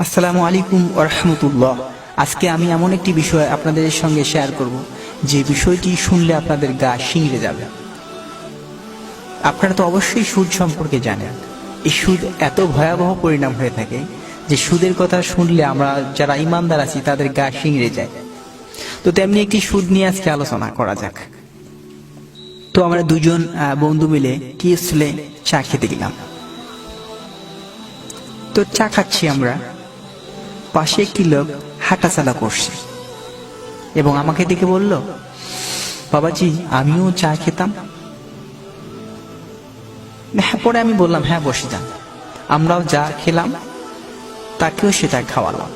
আসসালামু আলাইকুম ওয়া রাহমাতুল্লাহ। আজকে আমি এমন একটি বিষয় আপনাদের সঙ্গে শেয়ার করব যে বিষয়টি শুনলে আপনাদের গা শিংড়ে যাবে। আপনারা তো অবশ্যই সুদ সম্পর্কে জানেন। এই সুদ এত ভয়াবহ পরিণাম হয়ে থাকে যে সুদের কথা শুনলে আমরা যারা ইমানদার আছি তাদের গা শিংড়ে যায়। তো তেমনি একটি সুদ নিয়ে আজকে আলোচনা করা যাক। তো আমরা দুজন বন্ধু মিলে টিএসলে চা খেতে গেলাম। তো চা খাচ্ছি আমরা, পাশে একটি লোক হাঁটাচলা করছে এবং আমাকে দেখে বলল, বাবাজি আমিও চা খেতাম। পরে আমি বললাম, হ্যাঁ বসে যান। আমরাও যা খেলাম তাকেও সেটা খাওয়ালাম।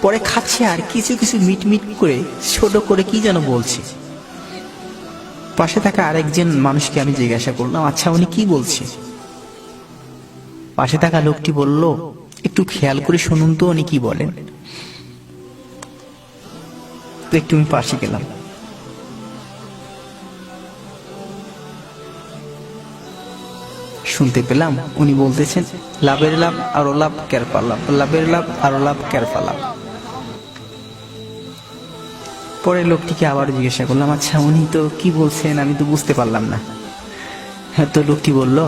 পরে খাচ্ছে আর কিছু কিছু মিটমিট করে ছোট করে কি যেন বলছে। পাশে থাকা আরেকজন মানুষকে আমি জিজ্ঞাসা করলাম, আচ্ছা উনি কি বলছে? পাশে থাকা লোকটি বলল, একটু খেয়াল করে শুনুন তো উনি কি বলেন। তো একটু আমি পাশে গেলাম। শুনতে পেলাম উনি বলতেছেন, লাভের লাভ আরো লাভ কেরপা লাভ, লাভের লাভ আরো লাভ কেরপা লাভ। পরে লোকটিকে আবার জিজ্ঞাসা করলাম, আচ্ছা উনি তো কি বলছেন আমি তো বুঝতে পারলাম না। হ্যাঁ, তো লোকটি বলল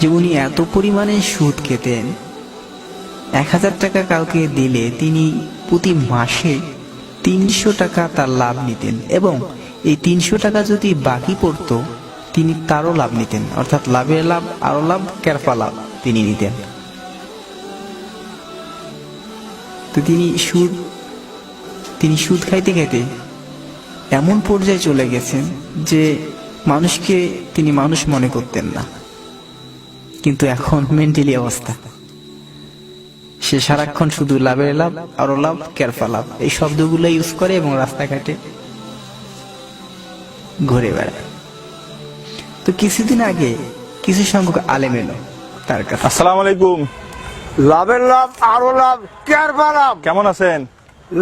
যে উনি এত পরিমাণে সুদ খেতেন, 1000 টাকা কাউকে দিলে তিনি প্রতি মাসে 300 টাকা তার লাভ নিতেন এবং এই 300 টাকা যদি বাকি পড়তো তিনি তারও লাভ নিতেন, অর্থাৎ লাভের লাভ আরো লাভ কেরপা লাভ তিনি নিতেন। তো তিনি সুদ খাইতে খাইতে এমন পর্যায়ে চলে গেছেন যে মানুষকে তিনি মানুষ মনে করতেন না। কিন্তু এখন মেন্টালি অবস্থা, সে সারাক্ষণ শুধু লাভের লাভ আরো লাভ কেরপা লাভ এই শব্দগুলো ইউজ করে এবং রাস্তাঘাটে ঘুরে বেড়ায়। তো কিছুদিন আগে কিছু সংখ্যক আলেম এলো তার কাছে। আসসালামু আলাইকুম। লাভের লাভ আরো লাভ কেরপা লাভ। কেমন আছেন?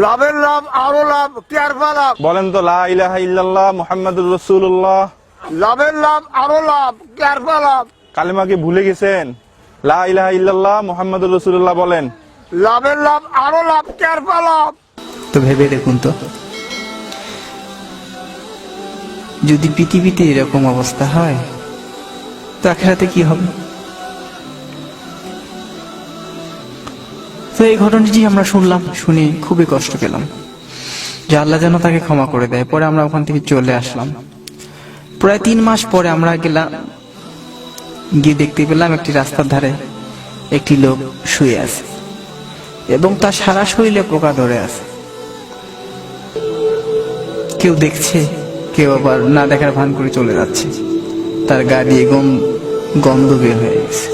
লাভের লাভ আরো লাভ কেরপা লাভ। বলেন তো লা ইলাহা ইল্লাল্লাহ মুহাম্মাদুর রাসূলুল্লাহ। লাভের লাভ আরো লাভ কেরপা লাভ। কালেমা কি ভুলে গেছেন? লা ইলাহা ইল্লাল্লাহ মুহাম্মাদুর রাসূলুল্লাহ বলেন। লাভের লাভ আরো লাভ কেরপা লাভ। তো ভেবে দেখুন তো, যদি পৃথিবীতে এরকম অবস্থা হয় তো আখিরাতে কি হবে? তো এই ঘটনাটি আমরা শুনলাম, শুনে খুবই কষ্ট পেলাম যে আল্লাহ যেন তাকে ক্ষমা করে দেয়। পরে আমরা ওখান থেকে চলে আসলাম। প্রায় 3 মাস পরে আমরা গেলাম, গিয়ে দেখতে পেলাম একটি রাস্তার ধারে একটি লোক শুয়ে আছে এবং তার সারা শরীরে পোকা ধরে আছে। কেউ দেখছে, কেউ আবার না দেখার ভান করে চলে যাচ্ছে। তার গা দিয়ে গন্ধ বের হয়ে গেছে।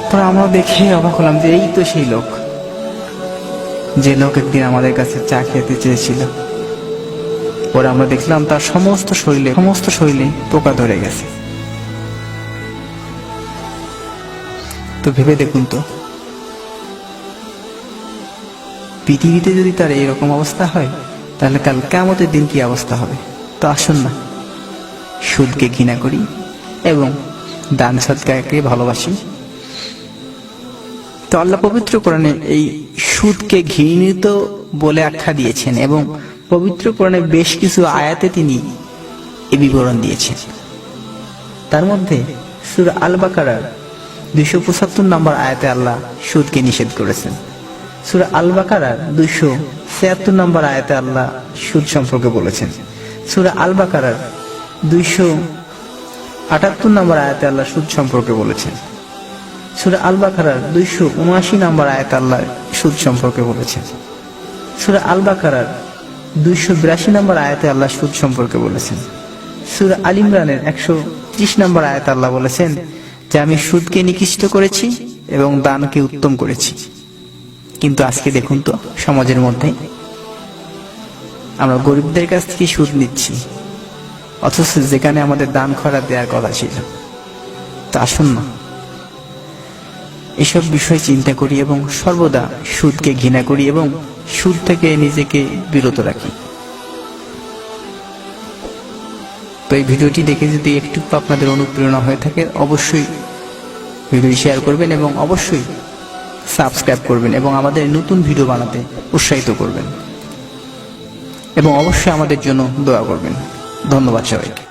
পরে আমরা দেখে অবাক হলাম যে এই তো সেই লোক, যে লোক একদিন আমাদের কাছে চা খেতে চেয়েছিল। পরে আমরা দেখলাম তার সমস্ত শরীরে পোকা ধরে গেছে। তো ভেবে দেখুন তো, পৃথিবীতে যদি তার এইরকম অবস্থা হয় তাহলে কাল কিয়ামতের দিন কি অবস্থা হবে? তো আসুন না সুদকে ঘৃণা করি এবং দান সদকাকে ভালোবাসি। তো আল্লাহ পবিত্র কোরআনে এই সুদকে ঘৃণিত বলে আখ্যা দিয়েছেন এবং পবিত্র কোরআনে বেশ কিছু আয়াতে তিনি এই বিবরণ দিয়েছেন। তার মধ্যে সূরা আল বাকারার 275 নম্বর আয়াতে আল্লাহ সুদকে নিষেধ করেছেন। সূরা আল বাকারার 276 নম্বর আয়াতে আল্লাহ সুদ সম্পর্কে বলেছেন। সূরা আল বাকারার 278 নম্বর আয়াতে আল্লাহ সুদ সম্পর্কে বলেছেন। সূরা আল বাকারার 279 নম্বর আয়াতে আল্লাহ সুদ সম্পর্কে বলেছেন। সূরা আল বাকারার 282 নম্বর আয়াতে আল্লাহ সুদ সম্পর্কে বলেছেন। সূরা আল ইমরানের 130 নম্বর আয়াতে আল্লাহ বলেছেন যে আমি সুদকে নিকৃষ্ট করেছি এবং দানকে উত্তম করেছি। কিন্তু আজকে দেখুন তো, সমাজের মধ্যে আমরা গরিবদের কাছ থেকে সুদ নিচ্ছি, অথচ যেখানে আমাদের দান খয়রাত দেওয়ার কথা ছিল। তা আসুন না এসব বিষয় চিন্তা করি এবং সর্বদা সুদকে ঘৃণা করি এবং সুদ থেকে নিজেকে বিরত রাখি। তো এই ভিডিওটি দেখে যদি একটু আপনাদের অনুপ্রেরণা হয়ে থাকে অবশ্যই ভিডিও শেয়ার করবেন এবং অবশ্যই সাবস্ক্রাইব করবেন এবং আমাদের নতুন ভিডিও বানাতে উৎসাহিত করবেন এবং অবশ্যই আমাদের জন্য দোয়া করবেন। ধন্যবাদ সবাইকে।